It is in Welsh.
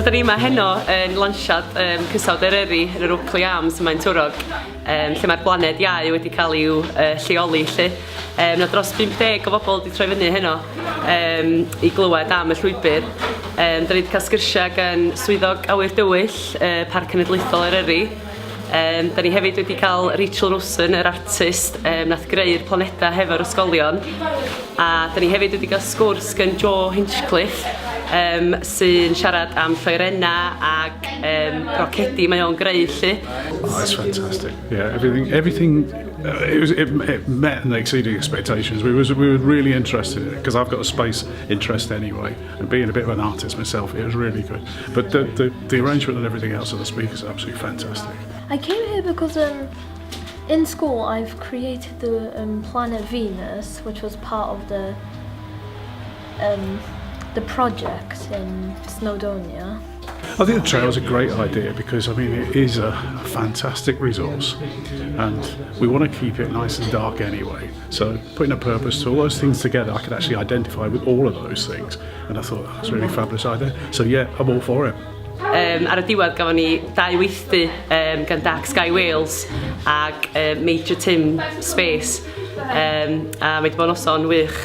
da ni yma heno yn Lansiad Cysawd Eryri yn yr Nuclear yma yn Twrog, lle mae'r blaned iau wedi cael i'w lleoli lle. Mae dros 50 o bobl wedi troi fyny heno i glywed am y llwybr. Da ni wedi cael sgyrsiau gan swyddog awyr dywyll Parc Cenedlaethol Eryri. Da ni hefyd wedi cael Rachel Rosen, yr artist, nath greu'r planedau hefo'r ysgolion. A da ni hefyd wedi cael sgwrs gan Joe Hinchcliffe, sy'n siarad am lloerenna ac brocedi mae o'n greu lle. Oh, it's fantastic. Yeah, everything it met and exceeded expectations. We were really interested in it because I've got a space interest anyway, and being a bit of an artist myself, it was really good. But the arrangement and everything else of the speakers are absolutely fantastic. I came here because in school I've created the planet Venus, which was part of the project in Snowdonia. I think the trail is a great idea because, I mean, it is a fantastic resource and we want to keep it nice and dark anyway. So putting a purpose to all those things together, I could actually identify with all of those things. And I thought that was a really fabulous idea. So yeah, I'm all for it. Ar y diwedd gafon ni 2 weithdy gan Dark Sky Wales ac Major Tim Space. A mae wedi bod yn noson wych.